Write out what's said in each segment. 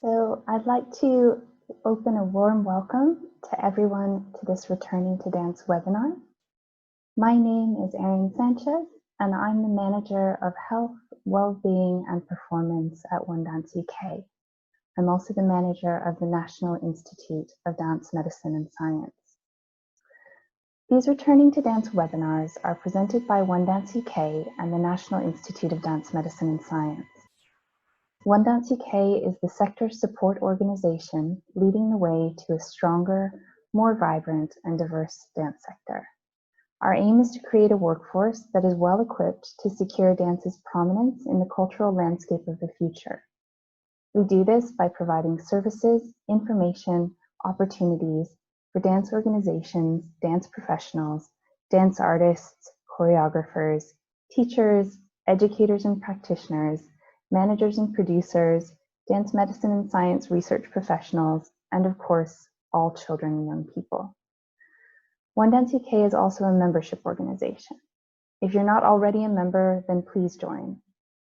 So I'd like to open a warm welcome to everyone to this Returning to Dance webinar. My name is Erin Sanchez, and I'm the Manager of Health, Wellbeing, and Performance at One Dance UK. I'm also the Manager of the National Institute of Dance Medicine and Science. These Returning to Dance webinars are presented by One Dance UK and the National Institute of Dance Medicine and Science. One Dance UK is the sector support organisation leading the way to a stronger, more vibrant and diverse dance sector. Our aim is to create a workforce that is well equipped to secure dance's prominence in the cultural landscape of the future. We do this by providing services, information, opportunities for dance organizations, dance professionals, dance artists, choreographers, teachers, educators and practitioners, managers and producers, dance medicine and science research professionals, and of course, all children and young people. One Dance UK is also a membership organization. If you're not already a member, then please join.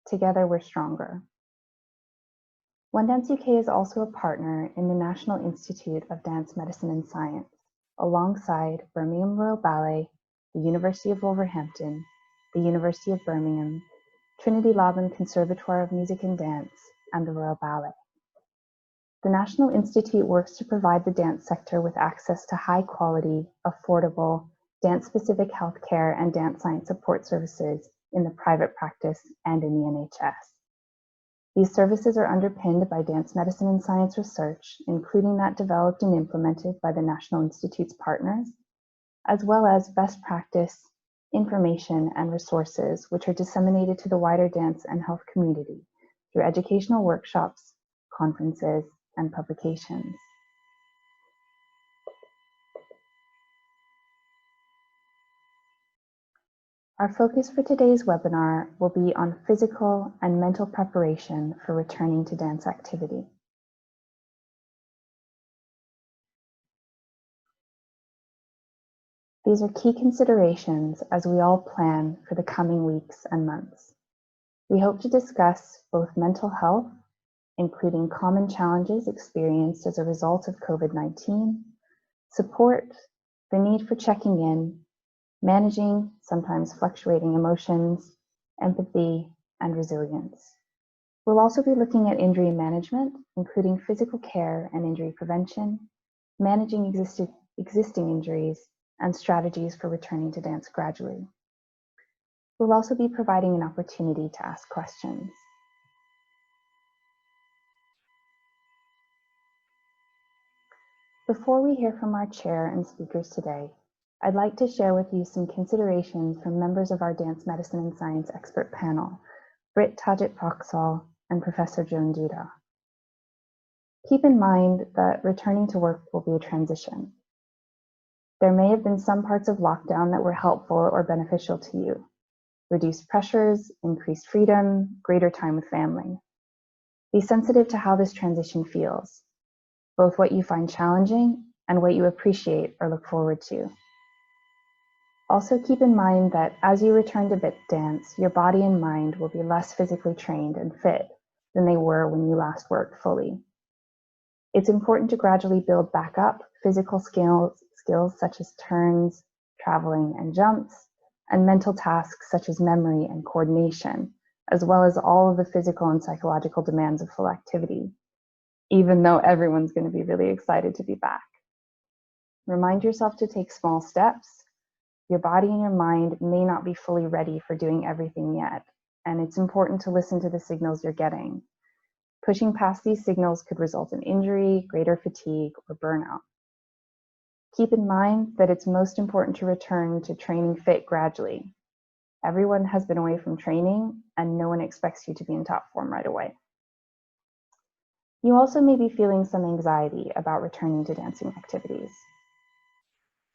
Together we're stronger. One Dance UK is also a partner in the National Institute of Dance Medicine and Science, alongside Birmingham Royal Ballet, the University of Wolverhampton, the University of Birmingham, Trinity Laban Conservatoire of Music and Dance, and the Royal Ballet. The National Institute works to provide the dance sector with access to high-quality, affordable, dance-specific healthcare and dance science support services in the private practice and in the NHS. These services are underpinned by dance medicine and science research, including that developed and implemented by the National Institute's partners, as well as best practice, information, and resources which are disseminated to the wider dance and health community through educational workshops, conferences, and publications. Our focus for today's webinar will be on physical and mental preparation for returning to dance activity. These are key considerations as we all plan for the coming weeks and months. We hope to discuss both mental health, including common challenges experienced as a result of COVID-19, support, the need for checking in, managing sometimes fluctuating emotions, empathy, and resilience. We'll also be looking at injury management, including physical care and injury prevention, managing existing injuries, and strategies for returning to dance gradually. We'll also be providing an opportunity to ask questions. Before we hear from our chair and speakers today, I'd like to share with you some considerations from members of our Dance Medicine and Science expert panel, Britt Tajit-Proxall and Professor Joan Duda. Keep in mind that returning to work will be a transition. There may have been some parts of lockdown that were helpful or beneficial to you. Reduced pressures, increased freedom, greater time with family. Be sensitive to how this transition feels, both what you find challenging and what you appreciate or look forward to. Also keep in mind that as you return to dance, your body and mind will be less physically trained and fit than they were when you last worked fully. It's important to gradually build back up physical skills such as turns, traveling, and jumps, and mental tasks such as memory and coordination, as well as all of the physical and psychological demands of full activity, even though everyone's going to be really excited to be back. Remind yourself to take small steps. Your body and your mind may not be fully ready for doing everything yet, and it's important to listen to the signals you're getting. Pushing past these signals could result in injury, greater fatigue, or burnout. Keep in mind that it's most important to return to training fit gradually. Everyone has been away from training, and no one expects you to be in top form right away. You also may be feeling some anxiety about returning to dancing activities.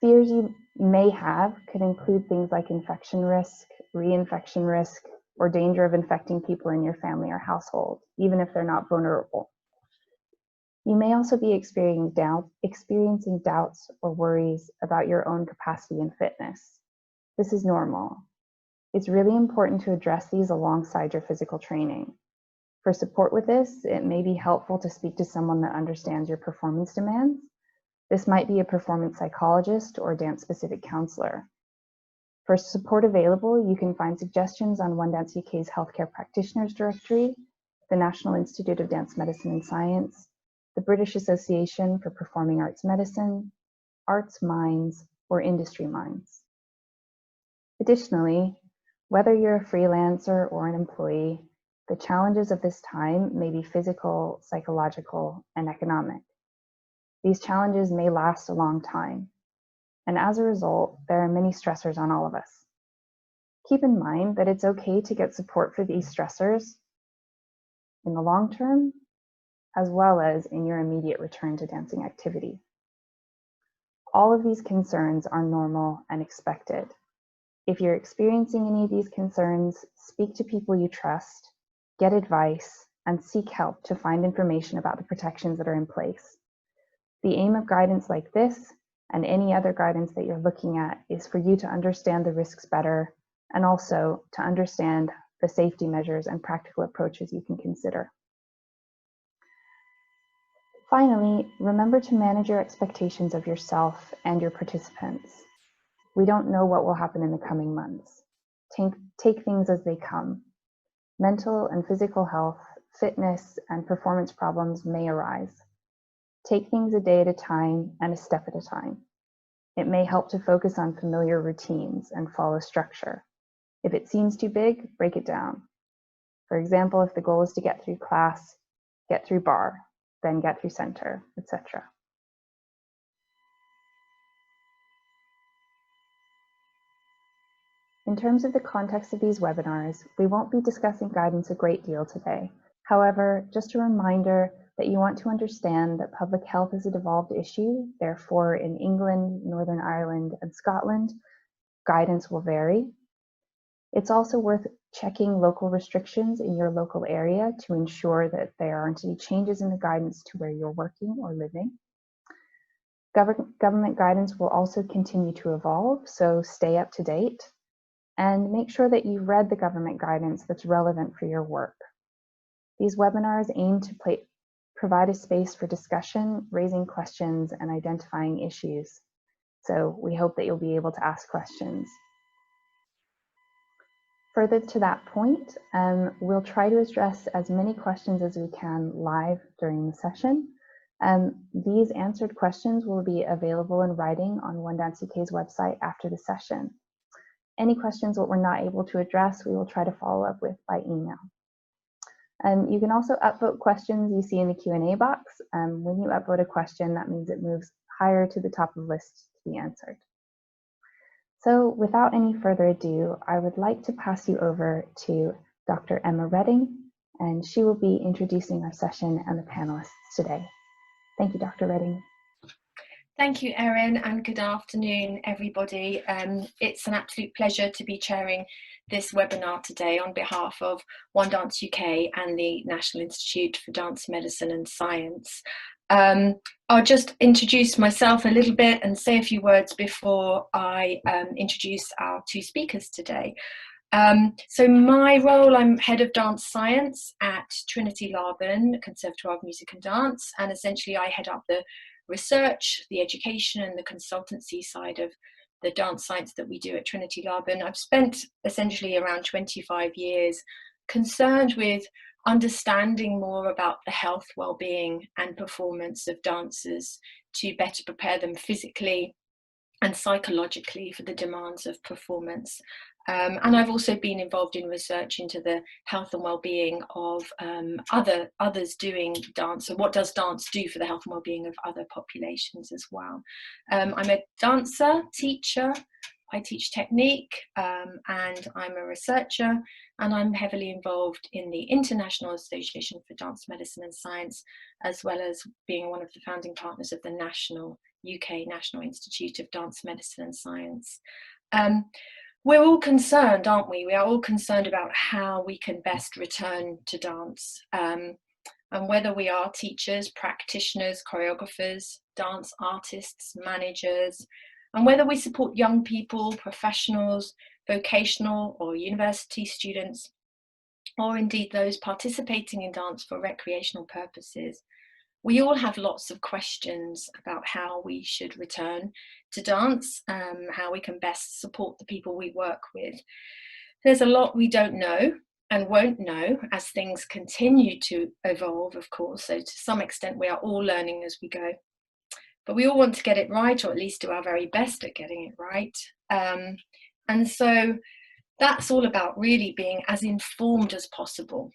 Fears you may have could include things like infection risk, reinfection risk, or danger of infecting people in your family or household, even if they're not vulnerable. You may also be experiencing doubts or worries about your own capacity and fitness. This is normal. It's really important to address these alongside your physical training. For support with this, it may be helpful to speak to someone that understands your performance demands. This might be a performance psychologist or dance-specific counselor. For support available, you can find suggestions on One Dance UK's Healthcare Practitioners Directory, the National Institute of Dance Medicine and Science, the British Association for Performing Arts Medicine, Arts Minds, or Industry Minds. Additionally, whether you're a freelancer or an employee, the challenges of this time may be physical, psychological, and economic. These challenges may last a long time, and as a result, there are many stressors on all of us. Keep in mind that it's okay to get support for these stressors in the long term, as well as in your immediate return to dancing activity. All of these concerns are normal and expected. If you're experiencing any of these concerns, speak to people you trust, get advice, and seek help to find information about the protections that are in place. The aim of guidance like this, and any other guidance that you're looking at, is for you to understand the risks better, and also to understand the safety measures and practical approaches you can consider. Finally, remember to manage your expectations of yourself and your participants. We don't know what will happen in the coming months. Take things as they come. Mental and physical health, fitness, and performance problems may arise. Take things a day at a time and a step at a time. It may help to focus on familiar routines and follow structure. If it seems too big, break it down. For example, if the goal is to get through class, get through bar, then get through center, etc. In terms of the context of these webinars, we won't be discussing guidance a great deal today. However, just a reminder that you want to understand that public health is a devolved issue. Therefore, in England, Northern Ireland, and Scotland, guidance will vary. It's also worth checking local restrictions in your local area to ensure that there aren't any changes in the guidance to where you're working or living. Government guidance will also continue to evolve, so stay up to date and make sure that you've read the government guidance that's relevant for your work. These webinars aim to provide a space for discussion, raising questions, and identifying issues. So we hope that you'll be able to ask questions. Further to that point, we'll try to address as many questions as we can live during the session. These answered questions will be available in writing on One Dance UK's website after the session. Any questions that we're not able to address, we will try to follow up with by email. You can also upvote questions you see in the Q&A box. When you upvote a question, that means it moves higher to the top of the list to be answered. So without any further ado, I would like to pass you over to Dr. Emma Redding, and she will be introducing our session and the panelists today. Thank you, Dr. Redding. Thank you, Erin, and good afternoon, everybody. It's an absolute pleasure to be chairing this webinar today on behalf of One Dance UK and the National Institute for Dance Medicine and Science. I'll just introduce myself a little bit and say a few words before I introduce our two speakers today. So my role, I'm Head of Dance Science at Trinity Laban Conservatoire of Music and Dance, and essentially I head up the research, the education and the consultancy side of the dance science that we do at Trinity Laban. I've spent essentially around 25 years concerned with understanding more about the health, well-being and performance of dancers to better prepare them physically and psychologically for the demands of performance. And I've also been involved in research into the health and well-being of others doing dance, and what does dance do for the health and well-being of other populations as well. I'm a dancer, teacher, I teach technique, and I'm a researcher, and I'm heavily involved in the International Association for Dance Medicine and Science, as well as being one of the founding partners of the UK National Institute of Dance Medicine and Science. We're all concerned, aren't we? We are all concerned about how we can best return to dance. And whether we are teachers, practitioners, choreographers, dance artists, managers, and whether we support young people, professionals, vocational or university students, or indeed those participating in dance for recreational purposes, we all have lots of questions about how we should return to dance, how we can best support the people we work with. There's a lot we don't know and won't know as things continue to evolve, of course. So to some extent, we are all learning as we go. But we all want to get it right, or at least do our very best at getting it right. And so that's all about really being as informed as possible,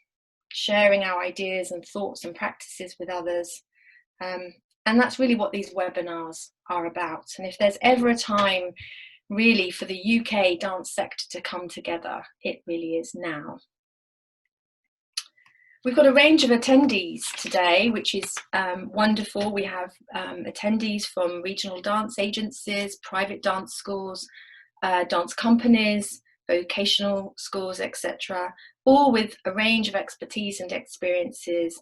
sharing our ideas and thoughts and practices with others. And that's really what these webinars are about. And if there's ever a time really for the UK dance sector to come together, it really is now. We've got a range of attendees today, which is wonderful. We have attendees from regional dance agencies, private dance schools, dance companies, vocational schools, etc., all with a range of expertise and experiences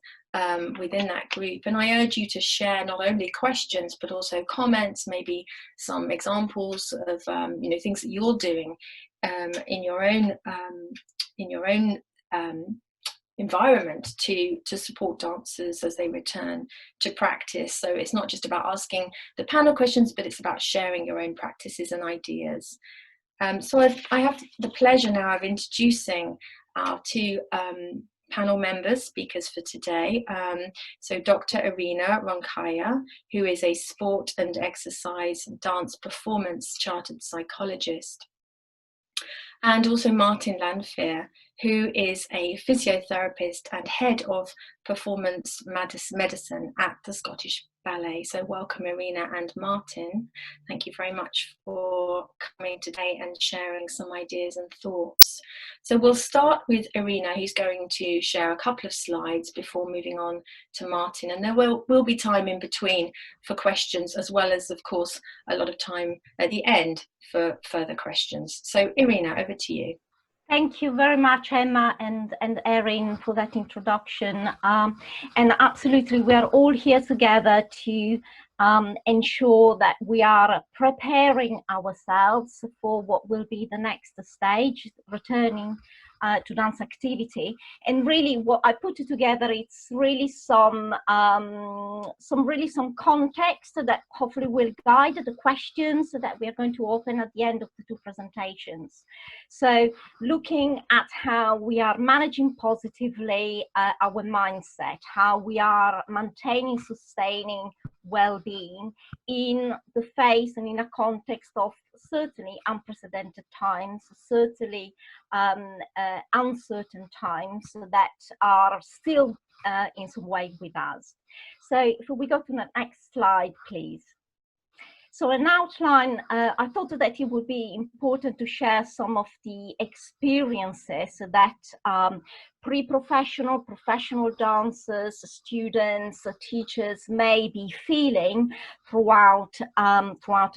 within that group. And I urge you to share not only questions, but also comments, maybe some examples of things that you're doing in your own environment to support dancers as they return to practice. So it's not just about asking the panel questions, but it's about sharing your own practices and ideas. So I have the pleasure now of introducing our two panel members, speakers for today. So Dr. Irina Ronkaya, who is a sport and exercise and dance performance chartered psychologist, and also Martin Lanfear, who is a physiotherapist and head of performance medicine at the Scottish Ballet. So welcome, Irina and Martin. Thank you very much for coming today and sharing some ideas and thoughts. So we'll start with Irina, who's going to share a couple of slides before moving on to Martin. And there will be time in between for questions, as well as, of course, a lot of time at the end for further questions. So Irina, over to you. Thank you very much, Emma and Erin, for that introduction. And absolutely, we are all here together to ensure that we are preparing ourselves for what will be the next stage, returning to dance activity. And really what I put together, it's really some context that hopefully will guide the questions that we are going to open at the end of the two presentations. So looking at how we are managing positively our mindset, how we are maintaining, sustaining well-being in the face and in a context of certainly unprecedented times, certainly uncertain times that are still in some way with us. So if we go to the next slide, please. So an outline, I thought that it would be important to share some of the experiences that pre-professional, professional dancers, students, teachers may be feeling throughout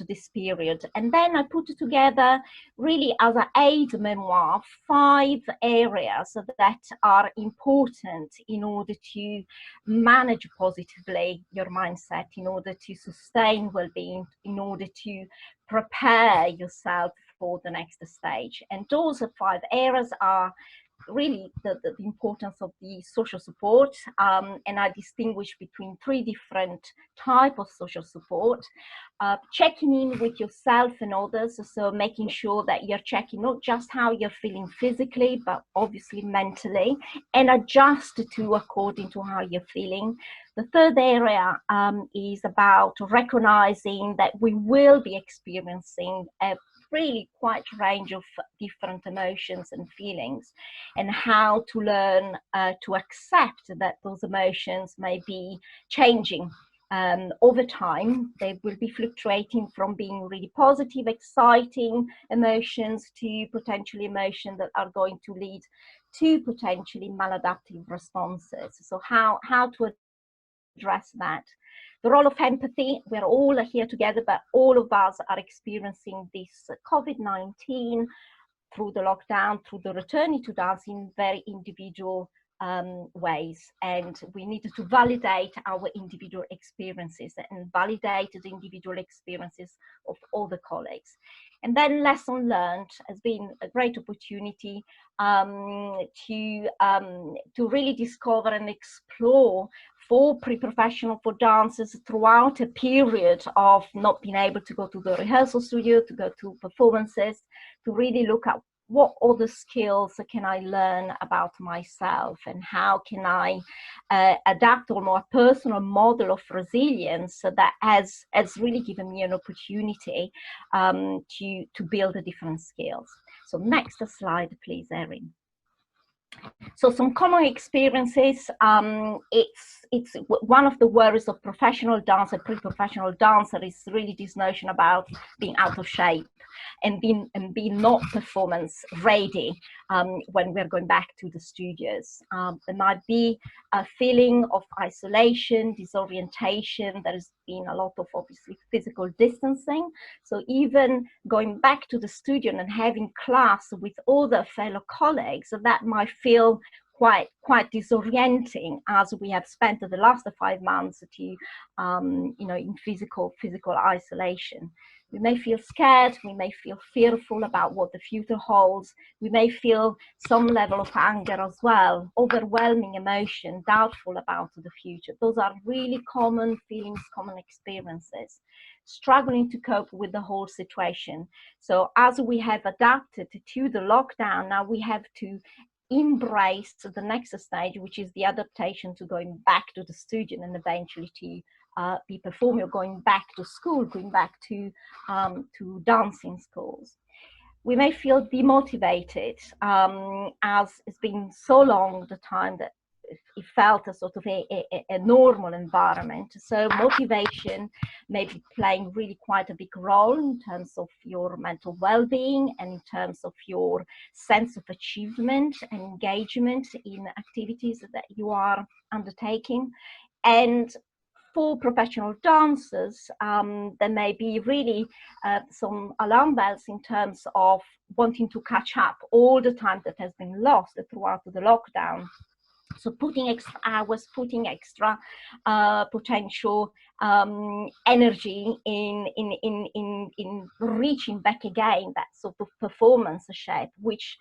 this period. And then I put together, really as an aid memoir, 5 areas that are important in order to manage positively your mindset, in order to sustain well-being, in order to prepare yourself for the next stage. And those 5 areas are really the importance of the social support, and I distinguish between 3 different types of social support. Checking in with yourself and others, so making sure that you're checking not just how you're feeling physically, but obviously mentally, and adjust to according to how you're feeling. The third area is about recognizing that we will be experiencing a really quite range of different emotions and feelings, and how to learn to accept that those emotions may be changing over time. They will be fluctuating from being really positive, exciting emotions to potentially emotions that are going to lead to potentially maladaptive responses. So how to address that. The role of empathy, we're all here together, but all of us are experiencing this COVID-19 through the lockdown, through the returning to dance in very individual ways, and we needed to validate our individual experiences and validate the individual experiences of all the colleagues. And then lesson learned has been a great opportunity to really discover and explore for pre-professional, for dancers throughout a period of not being able to go to the rehearsal studio, to go to performances, to really look at what other skills can I learn about myself, and how can I adapt a more personal model of resilience that has really given me an opportunity to build the different skills. So next slide, please, Erin. So some common experiences, it's one of the worries of professional dancer, pre-professional dancer, is really this notion about being out of shape and being not performance ready when we're going back to the studios. There might be a feeling of isolation, disorientation. There has been a lot of obviously physical distancing. So even going back to the studio and having class with other fellow colleagues, that might feel quite disorienting, as we have spent the last 5 months to in physical isolation. We may feel scared, we may feel fearful about what the future holds, we may feel some level of anger as well, overwhelming emotion, doubtful about the future. Those are really common feelings, common experiences. Struggling to cope with the whole situation. So as we have adapted to the lockdown, now we have to embrace the next stage, which is the adaptation to going back to the studio and eventually to be performing, or going back to school, going back to dancing schools. We may feel demotivated, as it's been so long the time that it felt a sort of a normal environment. So motivation may be playing really quite a big role in terms of your mental well-being and in terms of your sense of achievement and engagement in activities that you are undertaking. And for professional dancers, there may be really some alarm bells in terms of wanting to catch up all the time that has been lost throughout the lockdown. So putting extra hours, putting extra potential energy in reaching back again that sort of performance shape, which,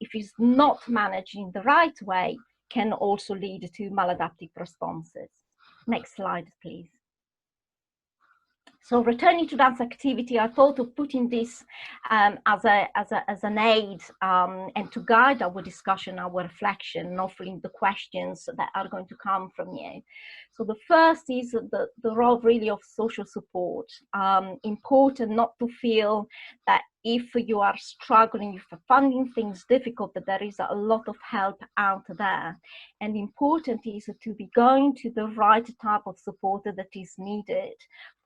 if it's not managed in the right way, can also lead to maladaptive responses. Next slide, please. So returning to dance activity, I thought of putting this as an aid and to guide our discussion, our reflection, and offering the questions that are going to come from you. So the first is the role really of social support. Important not to feel that if you are struggling, if you're finding things difficult, that there is a lot of help out there. And important is to be going to the right type of support that is needed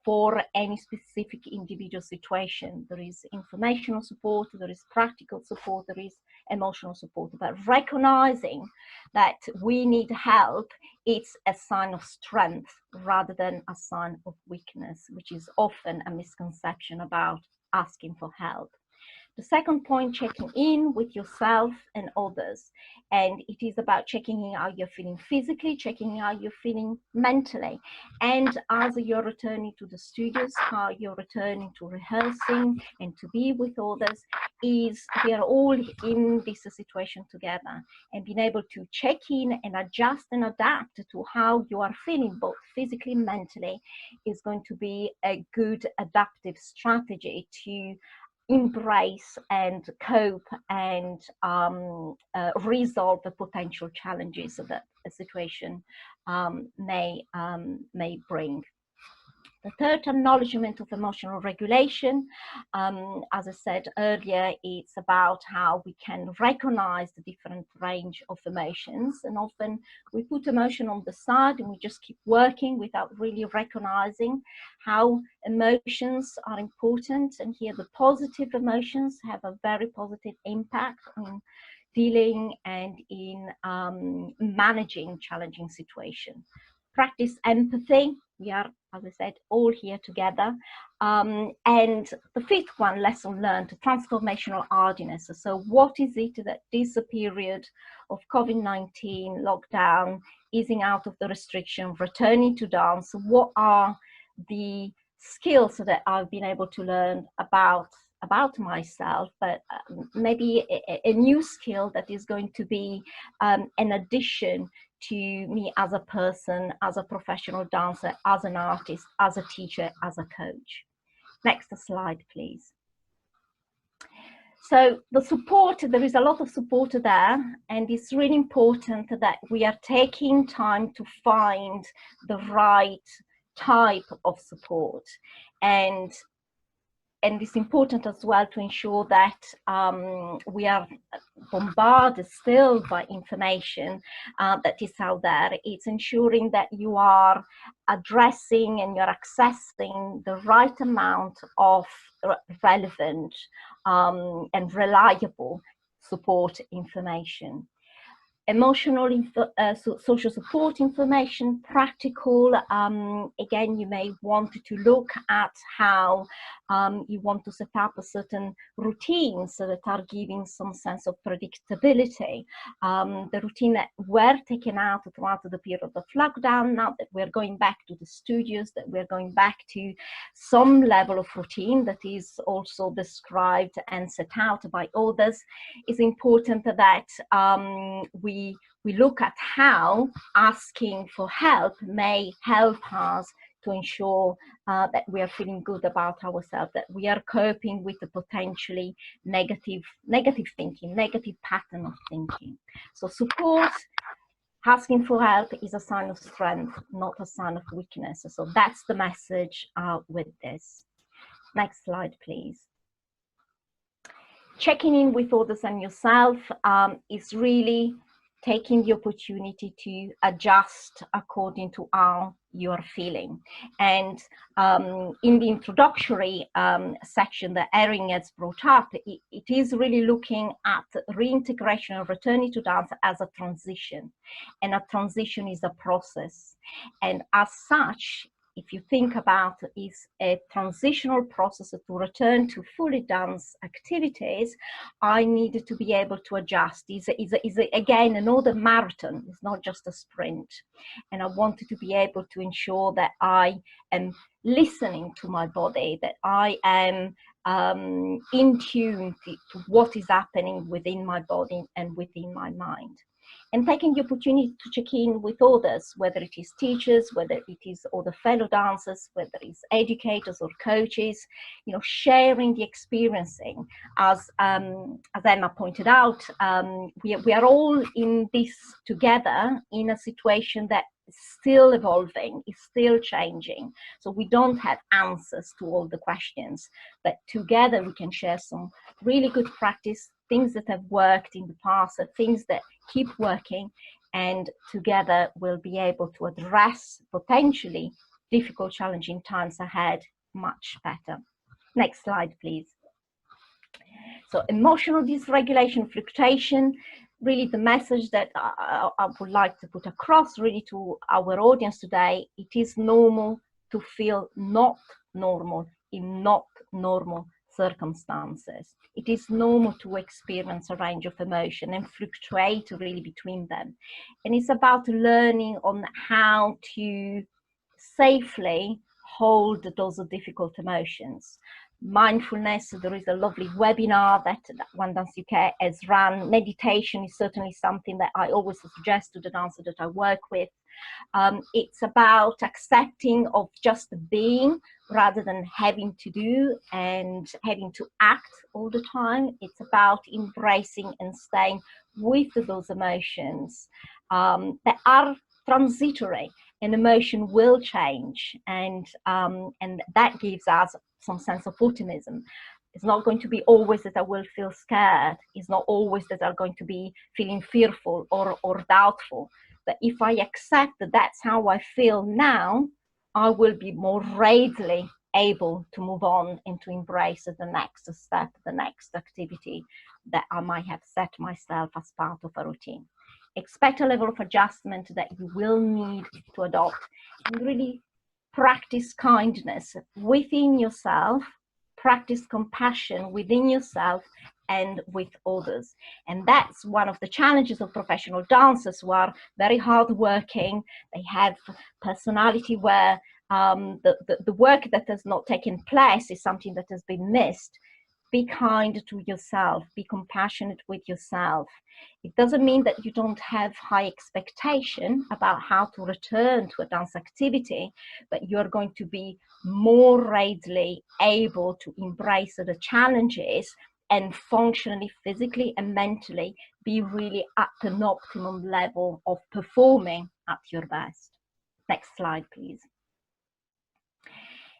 for any specific individual situation. There is informational support, there is practical support, there is emotional support. But recognizing that we need help, it's a sign of strength rather than a sign of weakness, which is often a misconception about asking for help. The second point, checking in with yourself and others. And it is about checking in how you're feeling physically, checking in how you're feeling mentally. And as you're returning to the studios, how you're returning to rehearsing and to be with others, is we are all in this situation together. And being able to check in and adjust and adapt to how you are feeling, both physically and mentally, is going to be a good adaptive strategy to embrace and cope and resolve the potential challenges that a situation may bring. The third, acknowledgement of emotional regulation. As I said earlier, it's about how we can recognize the different range of emotions. And often we put emotion on the side and we just keep working without really recognizing how emotions are important. And here the positive emotions have a very positive impact on dealing and in managing challenging situations. practice empathy. We are, as I said, all here together. And the fifth one, lesson learned, transformational hardiness. So what is it that this period of COVID-19 lockdown, easing out of the restriction, returning to dance, what are the skills that I've been able to learn about myself, but maybe a new skill that is going to be an addition to me as a person, as a professional dancer, as an artist, as a teacher, as a coach. Next slide, please. So the support, there is a lot of support there, and it's really important that we are taking time to find the right type of support. And it's important as well to ensure that we are bombarded still by information that is out there. It's ensuring that you are addressing and you're accessing the right amount of relevant and reliable support information. Emotional social support information, practical. Again, you may want to look at how you want to set up a certain routines that are giving some sense of predictability. The routine that were taken out throughout the period of lockdown, now that we're going back to the studios, that we're going back to some level of routine that is also described and set out by others, it's important that we look at how asking for help may help us to ensure that we are feeling good about ourselves, that we are coping with the potentially negative thinking, negative pattern of thinking. So support, asking for help is a sign of strength, not a sign of weakness. So that's the message with this. Next slide, please. Checking in with others and yourself is really taking the opportunity to adjust according to how you're feeling. And in the introductory section that Erin has brought up, it is really looking at reintegration and returning to dance as a transition. And a transition is a process. And as such, if you think about is a transitional process to return to fully dance activities, I needed to be able to adjust. Is again another marathon. It's not just a sprint. And I wanted to be able to ensure that I am listening to my body, that I am in tune to what is happening within my body and within my mind. And taking the opportunity to check in with others, whether it is teachers, whether it is other fellow dancers, whether it's educators or coaches, you know, sharing the experiencing. As Emma pointed out, we are all in this together in a situation that is still evolving, is still changing. So we don't have answers to all the questions, but together we can share some really good practice, things that have worked in the past, things that keep working, and together we'll be able to address potentially difficult, challenging times ahead much better. Next slide, please. So emotional dysregulation, fluctuation, really the message that I would like to put across really to our audience today, it is normal to feel not normal in not normal circumstances. It is normal to experience a range of emotion and fluctuate really between them. And it's about learning on how to safely hold those difficult emotions. Mindfulness, there is a lovely webinar that One Dance UK has run. Meditation is certainly something that I always suggest to the dancers that I work with. It's about accepting of just being rather than having to do and having to act all the time. It's about embracing and staying with those emotions that are transitory. An emotion will change, and that gives us some sense of optimism. It's not going to be always that I will feel scared. It's not always that I'm going to be feeling fearful or doubtful. But if I accept that that's how I feel now, I will be more readily able to move on and to embrace the next step, the next activity that I might have set myself as part of a routine. expect a level of adjustment that you will need to adopt, and really practice kindness within yourself, practice compassion within yourself and with others. And that's one of the challenges of professional dancers, who are very hardworking. They have personality where the work that has not taken place is something that has been missed. Be kind to yourself, be compassionate with yourself. It doesn't mean that you don't have high expectation about how to return to a dance activity, but you're going to be more readily able to embrace the challenges and functionally, physically and mentally be really at an optimum level of performing at your best. Next slide, please.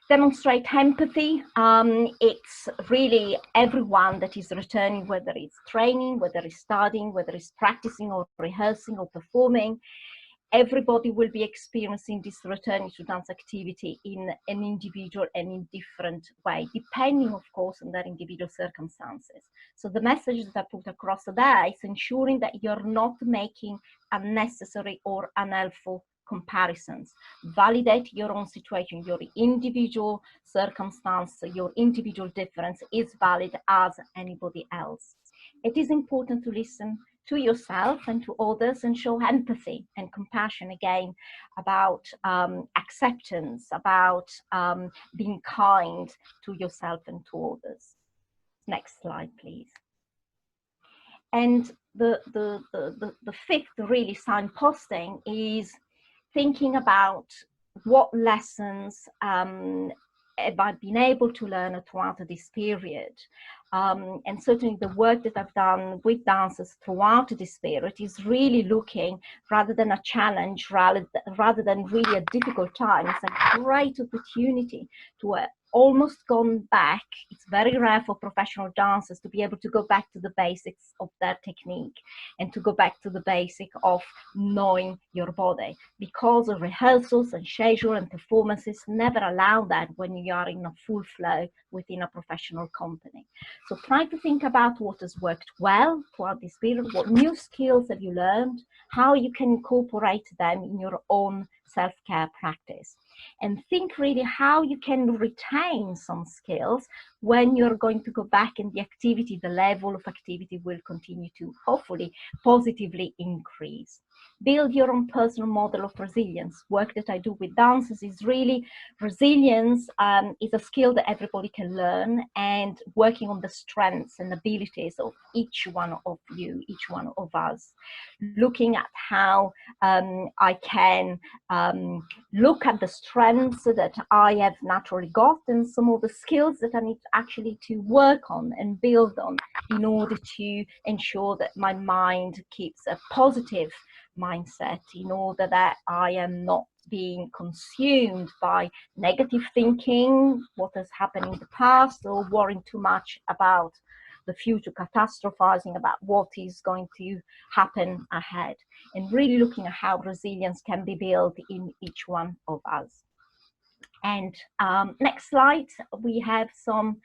Demonstrate empathy. It's really everyone that is returning, whether it's training, whether it's studying, whether it's practicing or rehearsing or performing. Everybody will be experiencing this returning to dance activity in an individual and in different way, depending, of course, on their individual circumstances. So the message that I put across there is ensuring that you're not making unnecessary or unhelpful comparisons. Validate your own situation, your individual circumstance, your individual difference is valid as anybody else. It is important to listen to yourself and to others and show empathy and compassion, again, about acceptance, about being kind to yourself and to others. Next slide, please. And the fifth really signposting is thinking about what lessons have I been able to learn throughout this period. And certainly the work that I've done with dancers throughout this period is really looking, rather than a challenge, rather than really a difficult time, it's a great opportunity to almost gone back. It's very rare for professional dancers to be able to go back to the basics of their technique and to go back to the basic of knowing your body, because of rehearsals and schedule and performances never allow that when you are in a full flow within a professional company. So try to think about what has worked well throughout this period, what new skills have you learned, how you can incorporate them in your own self-care practice. And think really how you can retain some skills when you're going to go back and the activity, the level of activity will continue to hopefully positively increase. Build your own personal model of resilience. Work that I do with dancers is really resilience is a skill that everybody can learn, and working on the strengths and abilities of each one of you, each one of us. Looking at how I can look at the strengths that I have naturally got and some of the skills that I need actually to work on and build on in order to ensure that my mind keeps a positive mindset, in order that I am not being consumed by negative thinking, what has happened in the past, or worrying too much about the future, catastrophizing about what is going to happen ahead, and really looking at how resilience can be built in each one of us. And next slide, we have some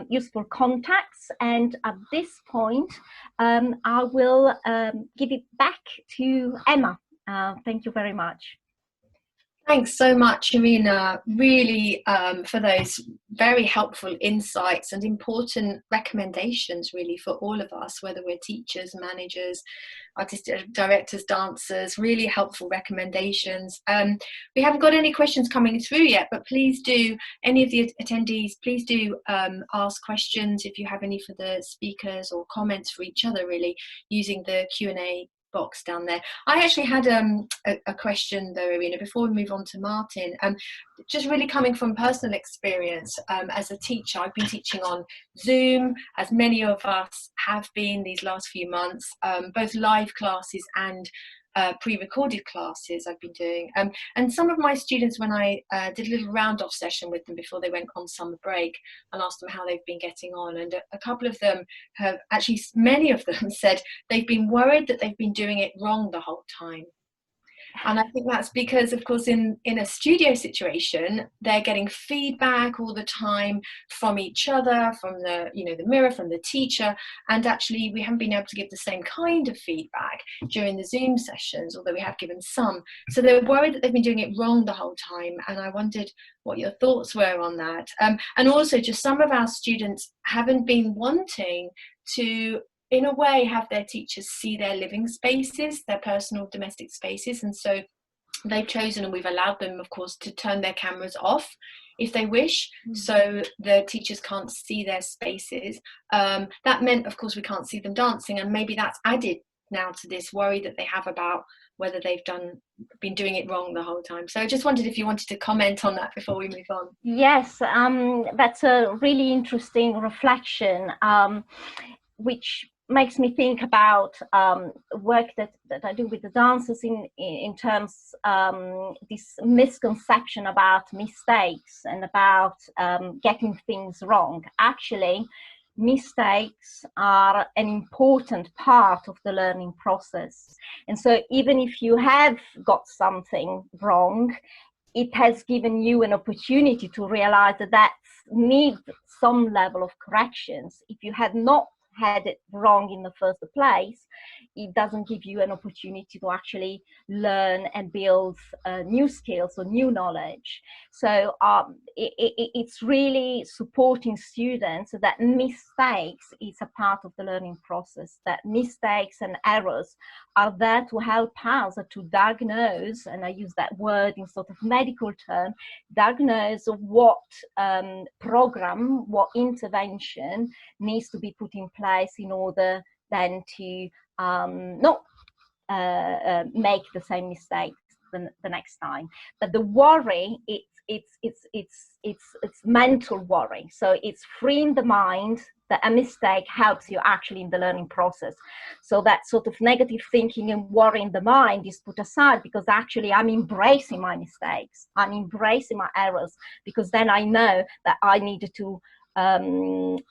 useful contacts. And at this point, I will give it back to Emma. Thank you very much. Thanks so much, Irina, really for those very helpful insights and important recommendations really for all of us, whether we're teachers, managers, artistic directors, dancers, really helpful recommendations. We haven't got any questions coming through yet, but please do, any of the attendees, please do ask questions if you have any for the speakers, or comments for each other, really, using the Q&A box down there. I actually had a question though, Irina, before we move on to Martin, just really coming from personal experience as a teacher. I've been teaching on Zoom, as many of us have been these last few months, both live classes and pre-recorded classes I've been doing, and some of my students, when I did a little round-off session with them before they went on summer break, and asked them how they've been getting on, and a couple of them have actually, many of them said they've been worried that they've been doing it wrong the whole time. And I think that's because, of course, in a studio situation, they're getting feedback all the time from each other, from the mirror, from the teacher, and actually we haven't been able to give the same kind of feedback during the Zoom sessions, although we have given some. So they're worried that they've been doing it wrong the whole time, and I wondered what your thoughts were on that. And also, just some of our students haven't been wanting to, in a way, have their teachers see their living spaces, their personal domestic spaces, and so they've chosen, and we've allowed them, of course, to turn their cameras off if they wish, so the teachers can't see their spaces. That meant, of course, we can't see them dancing, and maybe that's added now to this worry that they have about whether they've been doing it wrong the whole time. So I just wondered if you wanted to comment on that before we move on. Yes, that's a really interesting reflection, which makes me think about work that I do with the dancers in terms this misconception about mistakes and about getting things wrong. Actually, mistakes are an important part of the learning process. And so even if you have got something wrong, it has given you an opportunity to realize that needs some level of corrections. If you had not had it wrong in the first place, it doesn't give you an opportunity to actually learn and build new skills or new knowledge. So it's really supporting students that mistakes is a part of the learning process, that mistakes and errors are there to help us to diagnose, and I use that word in sort of medical term, diagnose what program, what intervention needs to be put in place in order then to not make the same mistakes the next time. But the worry, it's mental worry. So it's freeing the mind that a mistake helps you actually in the learning process. So that sort of negative thinking and worry in the mind is put aside, because actually I'm embracing my mistakes, I'm embracing my errors, because then I know that I needed to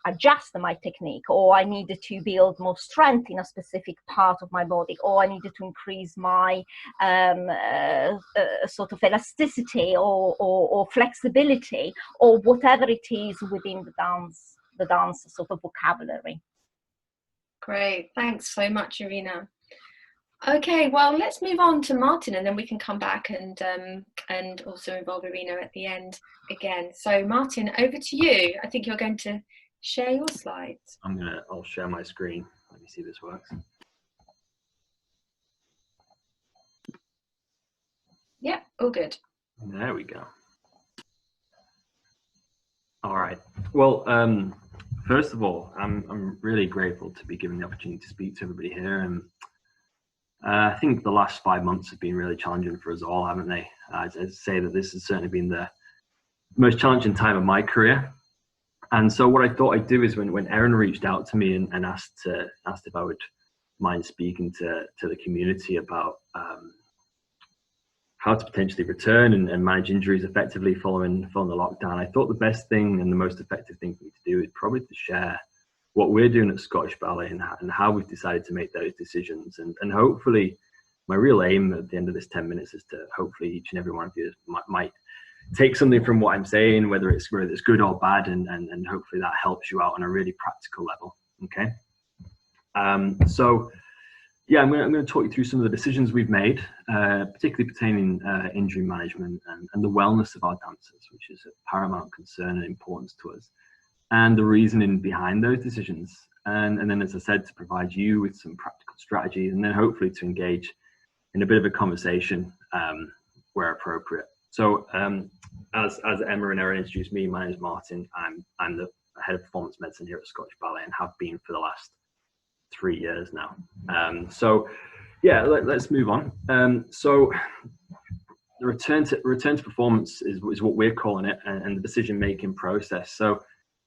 adjust my technique, or I needed to build more strength in a specific part of my body, or I needed to increase my sort of elasticity or flexibility, or whatever it is within the dance sort of vocabulary. Great, thanks so much, Irina. Okay, well, let's move on to Martin, and then we can come back and also involve Irina at the end again. So Martin, over to you. I think you're going to share your slides. I'll share my screen. Let me see if this works. Yep, all good. There we go. All right. Well, first of all, I'm really grateful to be given the opportunity to speak to everybody here. And I think the last 5 months have been really challenging for us all, haven't they? I'd say that this has certainly been the most challenging time of my career. And so what I thought I'd do is when Erin reached out to me and asked if I would mind speaking to the community about how to potentially return and manage injuries effectively following the lockdown, I thought the best thing and the most effective thing for me to do is probably to share what we're doing at Scottish Ballet and how we've decided to make those decisions. And hopefully, my real aim at the end of this 10 minutes is to hopefully each and every one of you might take something from what I'm saying, whether it's good or bad, and hopefully that helps you out on a really practical level. Okay. So yeah, I'm going to talk you through some of the decisions we've made, particularly pertaining injury management and the wellness of our dancers, which is of paramount concern and importance to us, and the reasoning behind those decisions. And then, as I said, to provide you with some practical strategies, and then hopefully to engage in a bit of a conversation where appropriate. So as Emma and Erin introduced me, my name is Martin. I'm the head of performance medicine here at Scottish Ballet and have been for the last 3 years now. So yeah, let's move on. So the return to performance is what we're calling it, and the decision-making process. So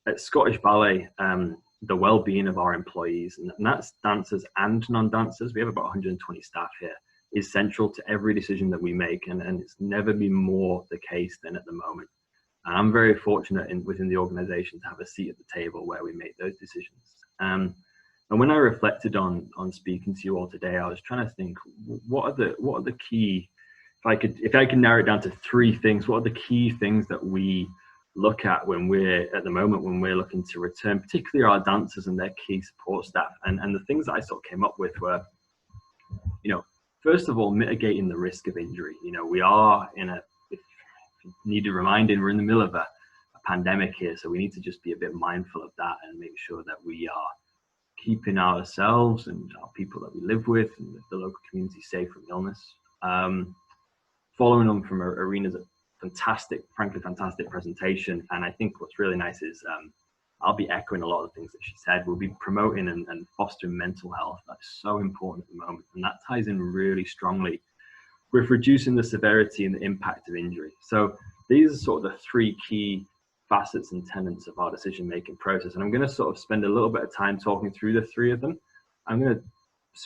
at Scottish Ballet, the well-being of our employees, and that's dancers and non-dancers, we have about 120 staff here, is central to every decision that we make, and it's never been more the case than at the moment. And I'm very fortunate within the organisation to have a seat at the table where we make those decisions. And when I reflected on speaking to you all today, I was trying to think, what are the key if I can narrow it down to 3 things, what are the key things that we look at when we're looking to return, particularly our dancers and their key support staff? And the things that I sort of came up with were, first of all, mitigating the risk of injury. We are if you need a reminder, we're in the middle of a pandemic here, so we need to just be a bit mindful of that and make sure that we are keeping ourselves and our people that we live with and the local community safe from illness. Following on from Irina's frankly fantastic presentation, and I think what's really nice is I'll be echoing a lot of the things that she said. We'll be promoting and fostering mental health. That's so important at the moment, and that ties in really strongly with reducing the severity and the impact of injury. So these are sort of the 3 key facets and tenets of our decision-making process, and I'm going to sort of spend a little bit of time talking through the 3 of them. I'm going to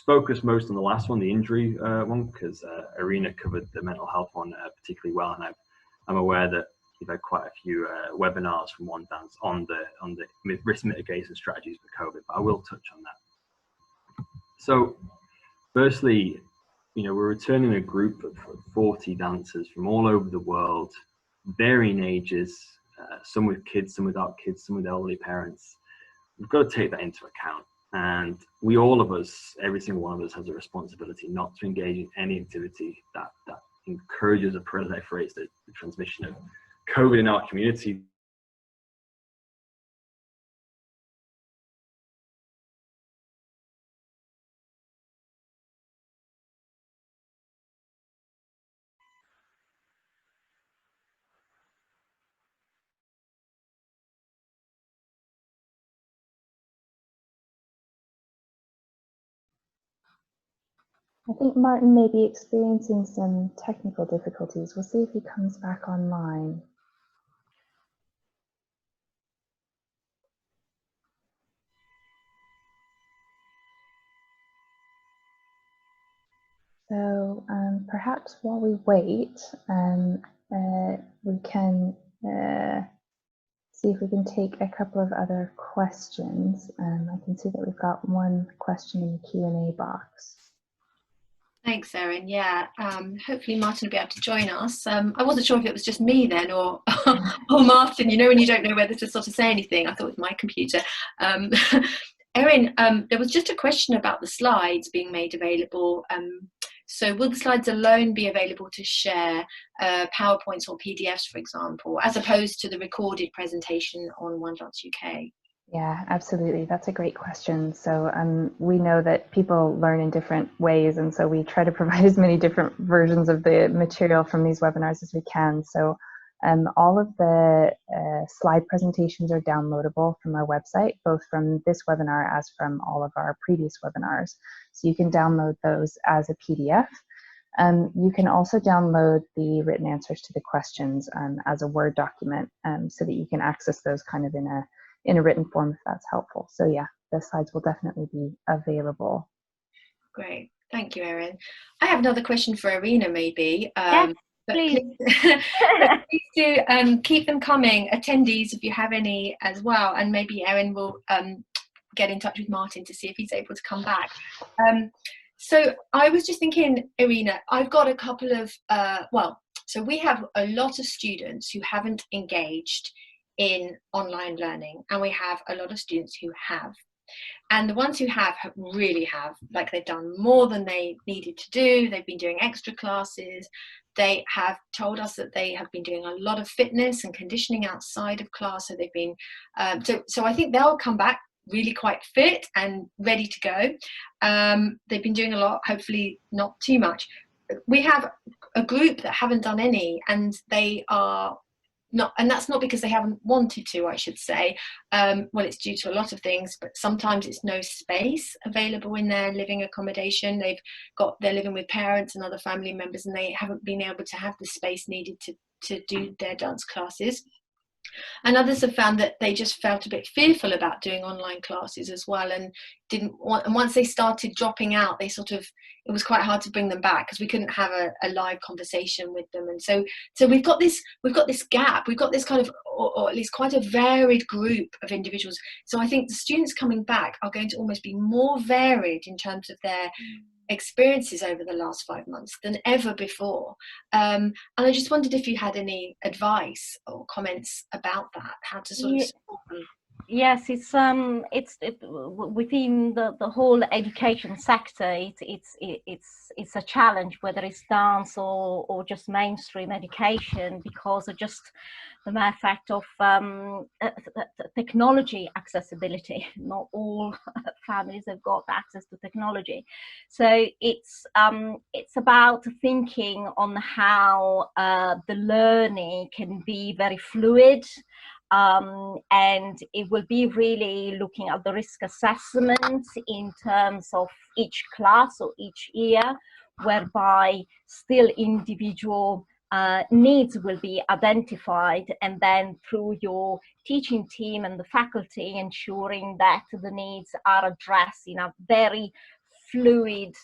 focus most on the last one, the injury one, because Irina covered the mental health one particularly well, and I'm aware that you've had quite a few webinars from One Dance on the risk mitigation strategies for COVID, but I will touch on that. So firstly, we're returning a group of 40 dancers from all over the world, varying ages, some with kids, some without kids, some with elderly parents. We've got to take that into account. And all of us, every single one of us, has a responsibility not to engage in any activity that encourages or proliferates the transmission of COVID in our community. I think Martin may be experiencing some technical difficulties. We'll see if he comes back online. So perhaps while we wait, we can see if we can take a couple of other questions. I can see that we've got one question in the Q&A box. Thanks, Erin. Yeah, hopefully Martin will be able to join us. I wasn't sure if it was just me then or Martin, when you don't know whether to sort of say anything. I thought it was my computer. Erin, there was just a question about the slides being made available. So will the slides alone be available to share, PowerPoints or PDFs, for example, as opposed to the recorded presentation on One Dance UK? Yeah, absolutely. That's a great question. So we know that people learn in different ways, and so we try to provide as many different versions of the material from these webinars as we can. So all of the slide presentations are downloadable from our website, both from this webinar as from all of our previous webinars. So you can download those as a PDF. You can also download the written answers to the questions as a Word document so that you can access those kind of in a written form if that's helpful. So yeah, the slides will definitely be available. Great, thank you, Erin. I have another question for Irina, maybe. Yes, but please. please do keep them coming, attendees, if you have any as well, and maybe Erin will get in touch with Martin to see if he's able to come back. So I was just thinking, Irina, I've got a couple of, so we have a lot of students who haven't engaged in online learning, and we have a lot of students who have. And the ones who have really have, like, they've done more than they needed to do. They've been doing extra classes. They have told us that they have been doing a lot of fitness and conditioning outside of class. So they've been, so I think they'll come back really quite fit and ready to go. They've been doing a lot, hopefully not too much. We have a group that haven't done any, and they are not, and that's not because they haven't wanted to, I should say. Well, it's due to a lot of things, but sometimes it's no space available in their living accommodation. They're living with parents and other family members, and they haven't been able to have the space needed to do their dance classes. And others have found that they just felt a bit fearful about doing online classes as well, and didn't want, and once they started dropping out, they sort of, it was quite hard to bring them back because we couldn't have a live conversation with them. And so we've got this gap, we've got this kind of, or at least quite a varied group of individuals. So I think the students coming back are going to almost be more varied in terms of their experiences over the last 5 months than ever before. And I just wondered if you had any advice or comments about that, how to sort of support them. Yes, it's within the whole education sector. It's a challenge, whether it's dance or just mainstream education, because of just the mere fact of technology accessibility. Not all families have got access to technology, so it's about thinking on how the learning can be very fluid. And it will be really looking at the risk assessment in terms of each class or each year, whereby still individual needs will be identified, and then through your teaching team and the faculty ensuring that the needs are addressed in a very fluid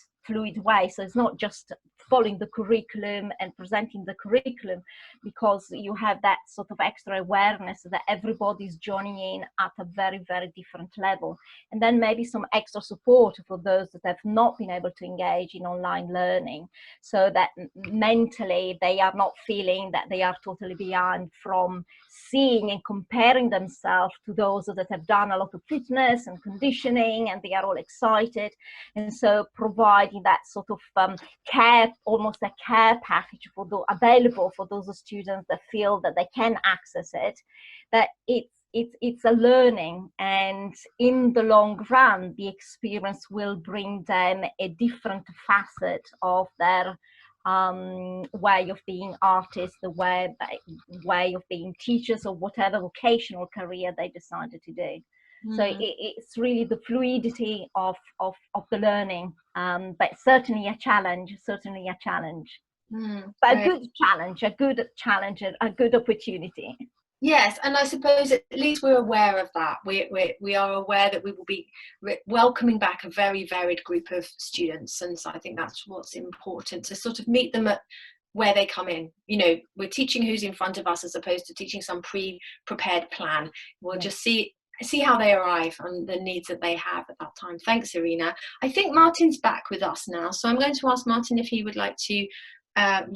way. So it's not just following the curriculum and presenting the curriculum, because you have that sort of extra awareness that everybody's joining in at a very, very different level. And then maybe some extra support for those that have not been able to engage in online learning, so that mentally they are not feeling that they are totally behind from seeing and comparing themselves to those that have done a lot of fitness and conditioning, and they are all excited. And so providing that sort of care, almost a care package for available for those students that feel that they can access it, that it's a learning, and in the long run the experience will bring them a different facet of their way of being artists, the way of being teachers, or whatever vocational career they decided to do. So it's really the fluidity of the learning, but certainly a challenge. But a good challenge, a good opportunity. Yes, and I suppose at least we're aware of that. We are aware that we will be welcoming back a very varied group of students, and so I think that's what's important, to sort of meet them at where they come in. You know, we're teaching who's in front of us as opposed to teaching some pre-prepared plan. We'll just see how they arrive and the needs that they have at that time. Thanks, Irina. I think Martin's back with us now, so I'm going to ask Martin if he would like to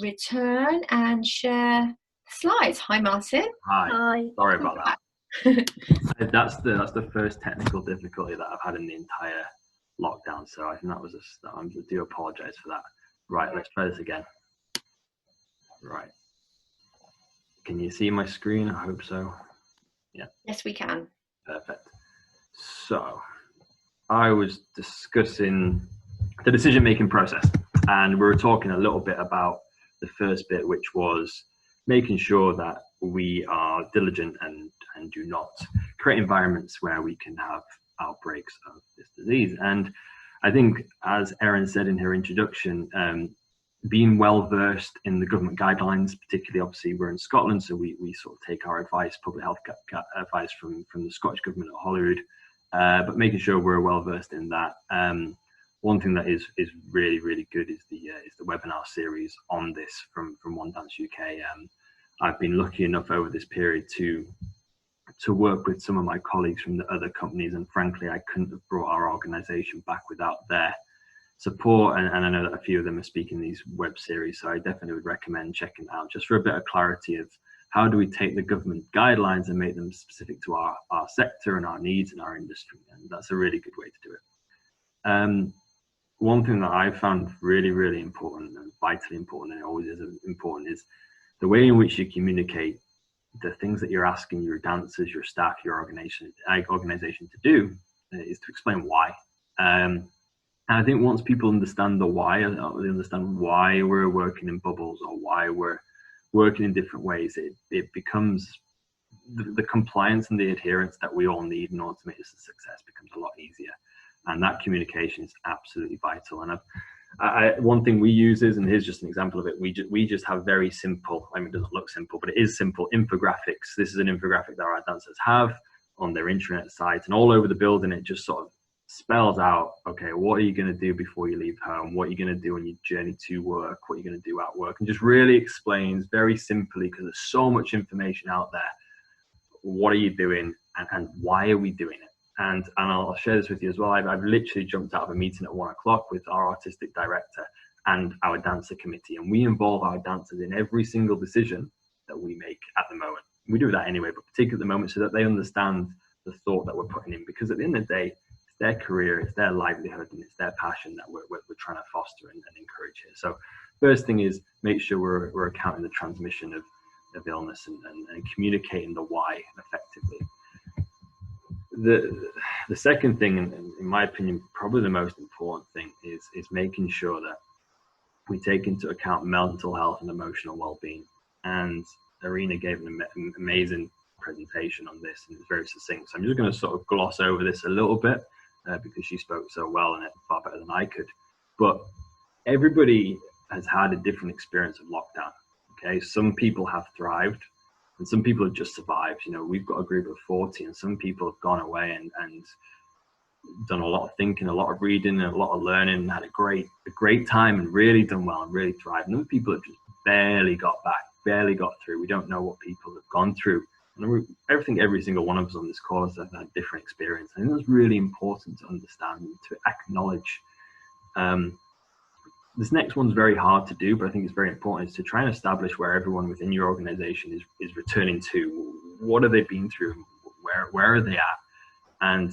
return and share slides. Hi, Martin. Hi. Sorry about that. That's the first technical difficulty that I've had in the entire lockdown, so I think that was I do apologize for that. Right, let's try this again. Right. Can you see my screen? I hope so. Yeah. Yes, we can. Perfect. So I was discussing the decision-making process, and we were talking a little bit about the first bit, which was making sure that we are diligent and do not create environments where we can have outbreaks of this disease. And I think, as Erin said in her introduction, being well versed in the government guidelines, particularly obviously we're in Scotland, so we sort of take our advice, public health advice from the Scottish government at Holyrood, but making sure we're well versed in that. One thing that is really, really good is the webinar series on this from One Dance UK. I've been lucky enough over this period to work with some of my colleagues from the other companies, and frankly I couldn't have brought our organisation back without their support, and I know that a few of them are speaking these web series, so I definitely would recommend checking it out, just for a bit of clarity of how do we take the government guidelines and make them specific to our sector and our needs and our industry, and that's a really good way to do it. One thing that I've found really, really important and vitally important, and it always is important, is the way in which you communicate the things that you're asking your dancers, your staff, your organization to do, is to explain why. And I think once people understand the why, they understand why we're working in bubbles or why we're working in different ways, it becomes the compliance and the adherence that we all need in order to make this a success becomes a lot easier. And that communication is absolutely vital. And one thing we use is, and here's just an example of it, we just have very simple, I mean, it doesn't look simple, but it is simple, infographics. This is an infographic that our dancers have on their intranet site, and all over the building it just sort of spells out, okay, what are you going to do before you leave home? What are you going to do on your journey to work? What are you going to do at work? And just really explains very simply, because there's so much information out there, what are you doing and why are we doing it? And I'll share this with you as well. I've literally jumped out of a meeting at 1 o'clock with our artistic director and our dancer committee, and we involve our dancers in every single decision that we make at the moment. We do that anyway, but particularly at the moment, so that they understand the thought that we're putting in, because at the end of the day, it's their career, it's their livelihood, and it's their passion that we're trying to foster and encourage here. So first thing is make sure we're accounting the transmission of illness and communicating the why effectively. The second thing, in my opinion, probably the most important thing, is making sure that we take into account mental health and emotional well-being. And Irina gave an amazing presentation on this, and it's very succinct. So I'm just going to sort of gloss over this a little bit because she spoke so well and it far better than I could. But everybody has had a different experience of lockdown. Okay, some people have thrived, and some people have just survived. You know, we've got a group of 40, and some people have gone away and done a lot of thinking, a lot of reading, and a lot of learning, and had a great time and really done well and really thrived. And other people have just barely got back, barely got through. We don't know what people have gone through. And every single one of us on this course have had different experience. I think that's really important to understand and to acknowledge. This next one's very hard to do, but I think it's very important, is to try and establish where everyone within your organization is returning to. What have they been through? Where are they at? And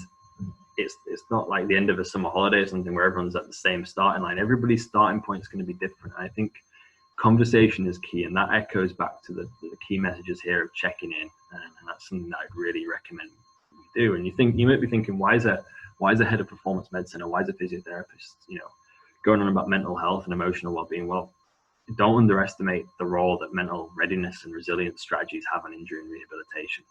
it's not like the end of a summer holiday or something where everyone's at the same starting line. Everybody's starting point is going to be different. And I think conversation is key, and that echoes back to the key messages here of checking in, and that's something that I'd really recommend we do. And you might be thinking, why is a head of performance medicine, or why is a physiotherapist, going on about mental health and emotional well-being? Well, don't underestimate the role that mental readiness and resilience strategies have on injury and rehabilitation.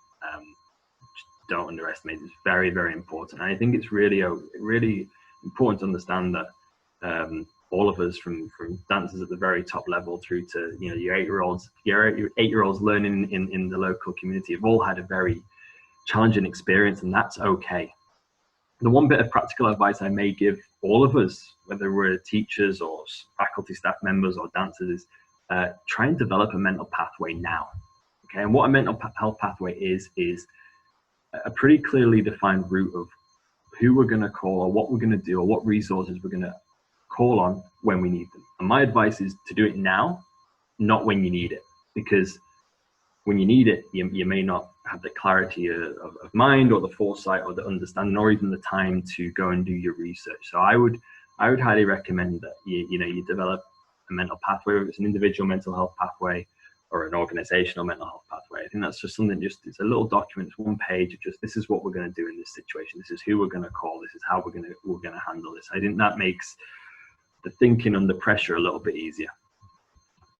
Don't underestimate it. It's very, very important. And I think it's really important to understand that all of us, from dancers at the very top level through to your 8-year-olds learning in the local community, have all had a very challenging experience, and that's okay. The one bit of practical advice I may give all of us, whether we're teachers or faculty, staff members, or dancers, is try and develop a mental pathway now. Okay, and what a mental health pathway is a pretty clearly defined route of who we're going to call, or what we're going to do, or what resources we're going to call on when we need them. And my advice is to do it now, not when you need it, because when you need it, you may not have the clarity of mind, or the foresight, or the understanding, or even the time to go and do your research. So I would highly recommend that you develop a mental pathway, whether it's an individual mental health pathway or an organizational mental health pathway. I think that's just something, it's a little document, it's one page of just, this is what we're going to do in this situation, this is who we're going to call, this is how we're going to handle this. I think that makes the thinking under pressure a little bit easier.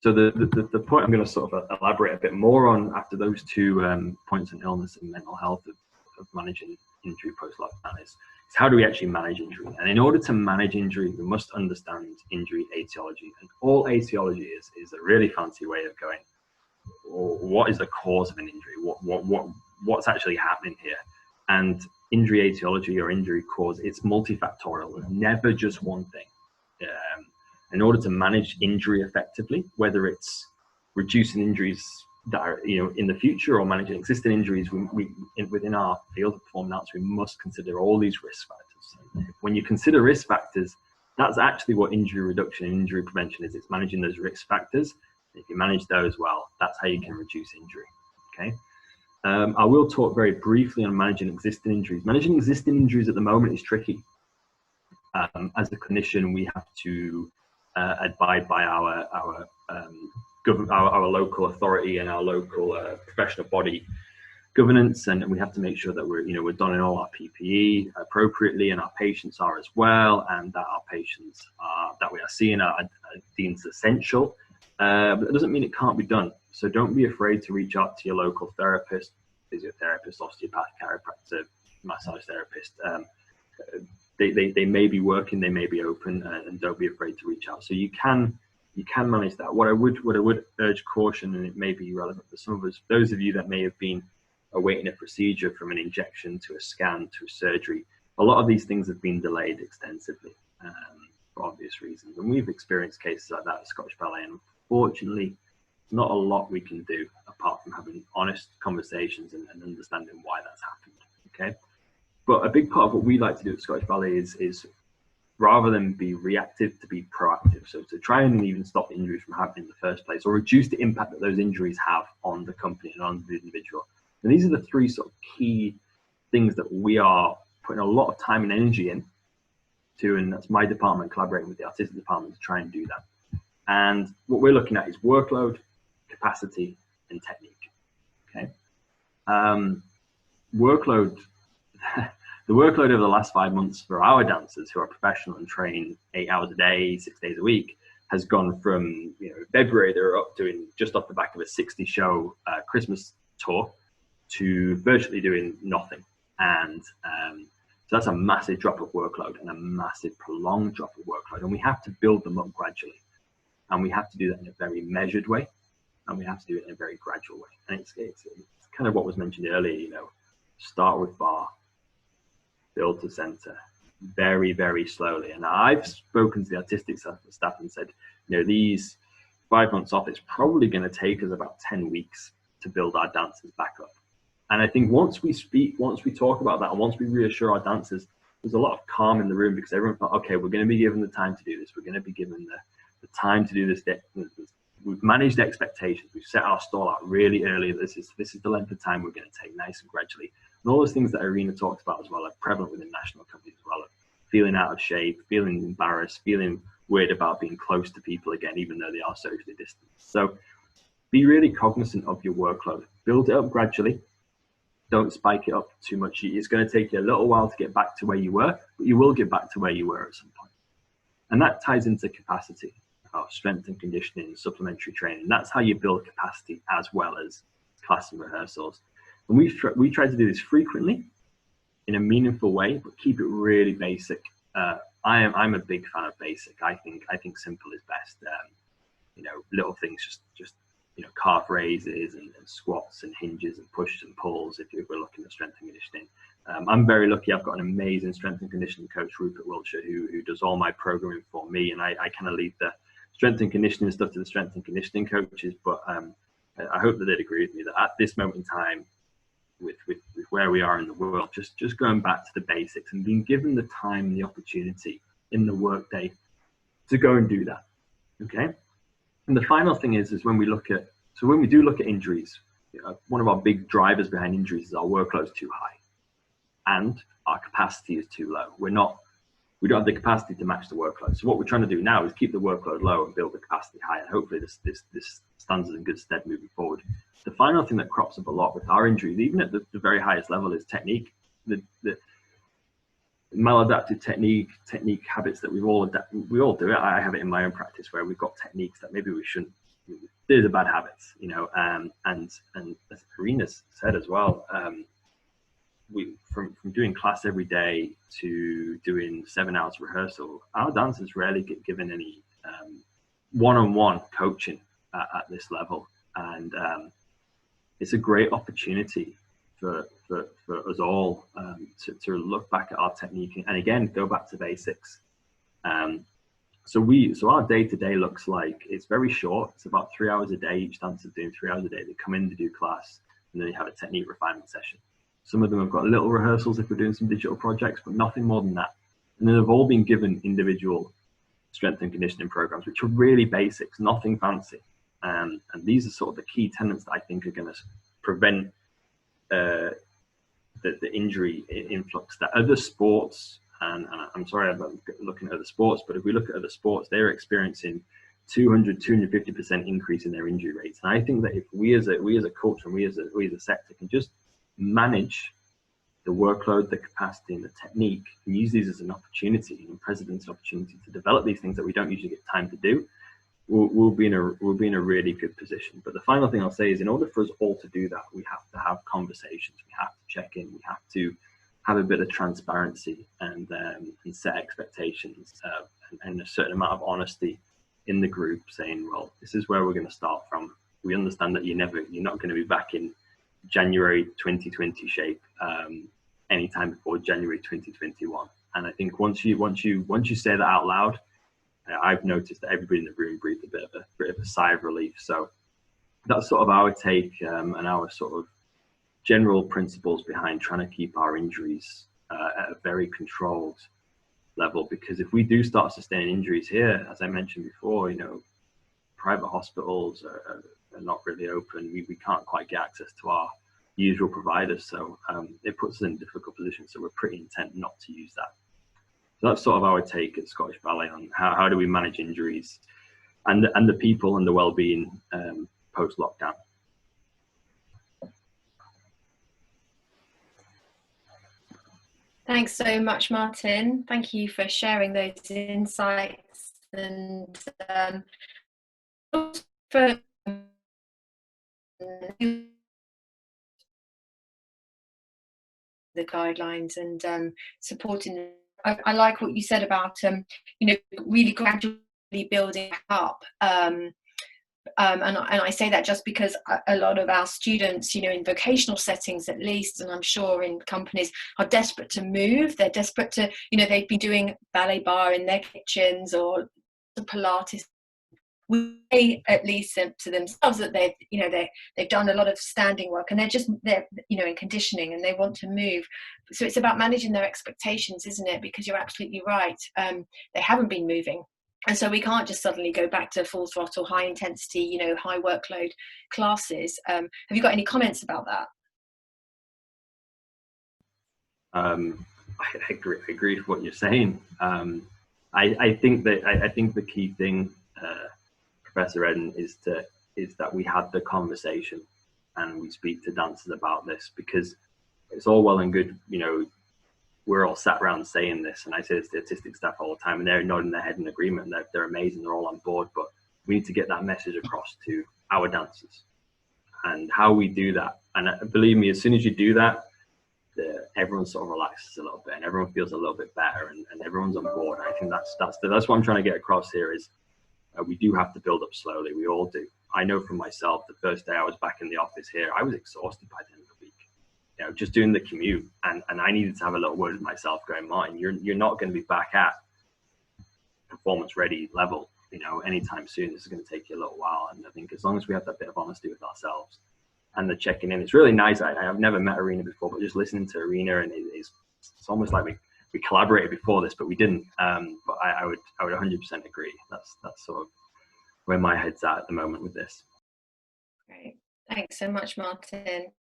So the point I'm going to sort of elaborate a bit more on after those two points on illness and mental health of managing injury post-lockdown is how do we actually manage injury? And in order to manage injury, we must understand injury etiology. And all etiology is a really fancy way of going, what is the cause of an injury? What's actually happening here? And injury etiology, or injury cause, it's multifactorial. There's never just one thing. In order to manage injury effectively, whether it's reducing injuries that are in the future, or managing existing injuries, within our field of performing arts, we must consider all these risk factors. When you consider risk factors, that's actually what injury reduction and injury prevention is. It's managing those risk factors. If you manage those well, that's how you can reduce injury. Okay. I will talk very briefly on managing existing injuries. Managing existing injuries at the moment is tricky. As a clinician, we have to abide by our local authority and our local professional body governance, and we have to make sure that we're donning all our PPE appropriately, and our patients are as well, and that our patients that we are seeing are deemed essential. But that doesn't mean it can't be done. So don't be afraid to reach out to your local therapist, physiotherapist, osteopath, chiropractor, massage therapist. They may be working, they may be open, and don't be afraid to reach out. So you can manage that. What I would urge caution, and it may be relevant for some of us, those of you that may have been awaiting a procedure, from an injection to a scan to a surgery, a lot of these things have been delayed extensively for obvious reasons. And we've experienced cases like that at Scottish Ballet, and unfortunately, not a lot we can do apart from having honest conversations and understanding why that's happened. Okay. But a big part of what we like to do at Scottish Ballet is rather than be reactive, to be proactive. So to try and even stop injuries from happening in the first place, or reduce the impact that those injuries have on the company and on the individual. And these are the three sort of key things that we are putting a lot of time and energy in to, and that's my department collaborating with the artistic department to try and do that. And what we're looking at is workload, capacity, and technique. Okay. Workload. The workload over the last 5 months for our dancers who are professional and train 8 hours a day, 6 days a week, has gone from, February they were up doing just off the back of a 60 show Christmas tour to virtually doing nothing. And so that's a massive drop of workload and a massive prolonged drop of workload. And we have to build them up gradually. And we have to do that in a very measured way. And we have to do it in a very gradual way. And it's kind of what was mentioned earlier, start with bar, build to center, very, very slowly. And I've spoken to the artistic staff and said, these 5 months off, it's probably going to take us about 10 weeks to build our dancers back up. And I think once we talk about that, and once we reassure our dancers, there's a lot of calm in the room, because everyone thought, okay, we're going to be given the time to do this. We're going to be given the time to do this. We've managed expectations. We've set our stall out really early. This is the length of time we're going to take, nice and gradually. And all those things that Irina talked about as well are prevalent within national companies as well. Feeling out of shape, feeling embarrassed, feeling weird about being close to people again, even though they are socially distant. So be really cognizant of your workload. Build it up gradually. Don't spike it up too much. It's going to take you a little while to get back to where you were, but you will get back to where you were at some point. And that ties into capacity, strength and conditioning, supplementary training. That's how you build capacity as well as class and rehearsals. And we try to do this frequently in a meaningful way, but keep it really basic. I'm a big fan of basic. I think simple is best. Little things, just calf raises and squats and hinges and pushes and pulls if we're looking at strength and conditioning. I'm very lucky. I've got an amazing strength and conditioning coach, Rupert Wiltshire, who does all my programming for me, and I kind of leave the strength and conditioning stuff to the strength and conditioning coaches. But I hope that they'd agree with me that at this moment in time, with where we are in the world, just going back to the basics and being given the time and the opportunity in the workday to go and do that. Okay. And the final thing is when we do look at injuries, one of our big drivers behind injuries is our workload is too high and our capacity is too low. We don't have the capacity to match the workload. So what we're trying to do now is keep the workload low and build the capacity high. And hopefully this stands us in good stead moving forward. The final thing that crops up a lot with our injuries, even at the very highest level, is technique. The maladaptive technique habits that we all do it. I have it in my own practice where we've got techniques that maybe we shouldn't. These are bad habits, and as Irina said as well, we from doing class every day to doing 7 hours of rehearsal, our dancers rarely get given any one-on-one coaching at this level, and it's a great opportunity for us all to look back at our technique and again go back to basics. So our day-to-day looks like it's very short. It's about 3 hours a day. Each dancer's doing 3 hours a day. They come in to do class, and then you have a technique refinement session. Some of them have got little rehearsals if we're doing some digital projects, but nothing more than that. And then they've all been given individual strength and conditioning programs, which are really basics, nothing fancy. And these are sort of the key tenets that I think are going to prevent the injury influx that other sports, and I'm sorry I'm looking at other sports, but if we look at other sports, they're experiencing 250% increase in their injury rates. And I think that if we as a culture and we as a sector can just manage the workload, the capacity, and the technique, and use these as an opportunity, and president's opportunity to develop these things that we don't usually get time to do, we'll be in a really good position. But the final thing I'll say is, in order for us all to do that, we have to have conversations, we have to check in, we have to have a bit of transparency and set expectations and a certain amount of honesty in the group, saying, well, this is where we're going to start from. We understand that you're not going to be back in January 2020 shape anytime before January 2021. And I think once you say that out loud, I've noticed that everybody in the room breathed a bit of a sigh of relief. So that's sort of our take and our sort of general principles behind trying to keep our injuries at a very controlled level, because if we do start sustaining injuries here, as I mentioned before, private hospitals are not really open. We can't quite get access to our usual providers, so it puts us in a difficult position. So we're pretty intent not to use that. So that's sort of our take at Scottish Ballet on how do we manage injuries and the people and the well-being post-lockdown. Thanks so much, Martin. Thank you for sharing those insights, and for the guidelines and supporting. I like what you said about really gradually building up. And I say that just because a lot of our students, in vocational settings at least, and I'm sure in companies, are desperate to move. They're desperate to, they've been doing ballet bar in their kitchens or Pilates. Way at least to themselves that they've done a lot of standing work, and they're in conditioning, and they want to move. So it's about managing their expectations, isn't it? Because you're absolutely right. They haven't been moving. And so we can't just suddenly go back to full throttle, high intensity, high workload classes. Have you got any comments about that? I agree with what you're saying. I think the key thing, Professor Eden, is that we have the conversation and we speak to dancers about this, because it's all well and good, we're all sat around saying this, and I say to statistics staff all the time, and they're nodding their head in agreement. They're amazing, they're all on board, but we need to get that message across to our dancers. And how we do that, and believe me, as soon as you do that, everyone sort of relaxes a little bit, and everyone feels a little bit better, and everyone's on board. And I think that's what I'm trying to get across here is we do have to build up slowly. We all do. I know from myself, the first day I was back in the office here, I was exhausted by the end of the week. Just doing the commute, and I needed to have a little word with myself, going, Martin, you're not going to be back at performance ready level, anytime soon. This is going to take you a little while, and I think as long as we have that bit of honesty with ourselves and the checking in, it's really nice. I've never met Irina before, but just listening to Irina, and it's almost like we collaborated before this, but we didn't. But I would 100% agree. That's sort of where my head's at the moment with this. Great, thanks so much, Martin.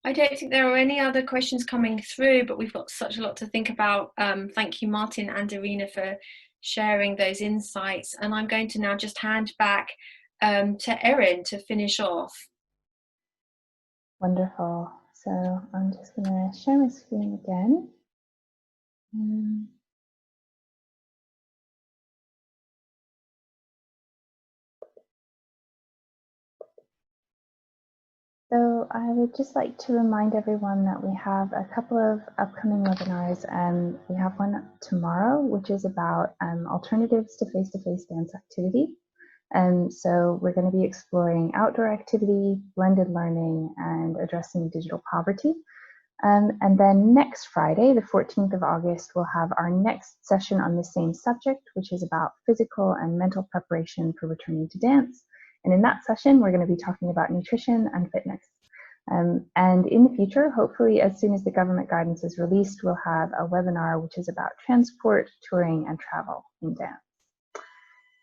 I don't think there are any other questions coming through, but we've got such a lot to think about. Thank you, Martin and Irina, for sharing those insights. And I'm going to now just hand back to Erin to finish off. Wonderful. So I'm just going to share my screen again. So I would just like to remind everyone that we have a couple of upcoming webinars. We have one tomorrow, which is about alternatives to face-to-face dance activity. So we're going to be exploring outdoor activity, blended learning, and addressing digital poverty. And then next Friday, the 14th of August, we'll have our next session on the same subject, which is about physical and mental preparation for returning to dance. And in that session, we're going to be talking about nutrition and fitness. And in the future, hopefully, as soon as the government guidance is released, we'll have a webinar which is about transport, touring, and travel in dance.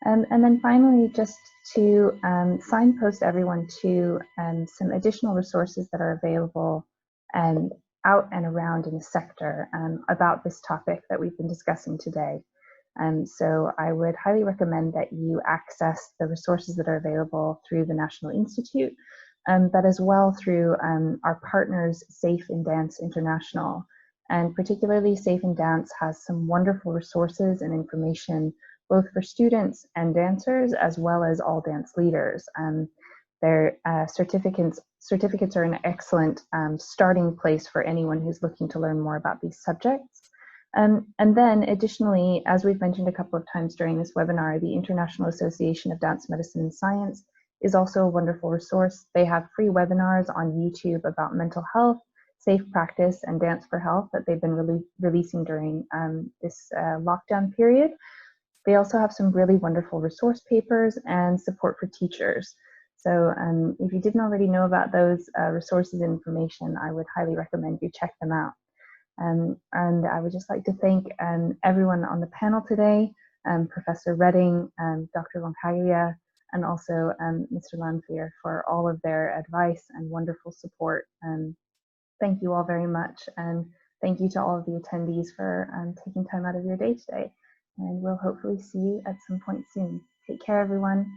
And then finally, just to signpost everyone to some additional resources that are available out and around in the sector about this topic that we've been discussing today. So I would highly recommend that you access the resources that are available through the National Institute, but as well through our partners, Safe in Dance International. And particularly Safe in Dance has some wonderful resources and information both for students and dancers, as well as all dance leaders. Their certificates are an excellent starting place for anyone who's looking to learn more about these subjects. And then additionally, as we've mentioned a couple of times during this webinar, the International Association of Dance Medicine and Science is also a wonderful resource. They have free webinars on YouTube about mental health, safe practice, and dance for health that they've been releasing during this lockdown period. They also have some really wonderful resource papers and support for teachers. So if you didn't already know about those resources and information, I would highly recommend you check them out. And I would just like to thank everyone on the panel today, Professor Redding, Dr. Lonkaglia, and also Mr. Lanfear for all of their advice and wonderful support. Thank you all very much, and thank you to all of the attendees for taking time out of your day today. And we'll hopefully see you at some point soon. Take care, everyone.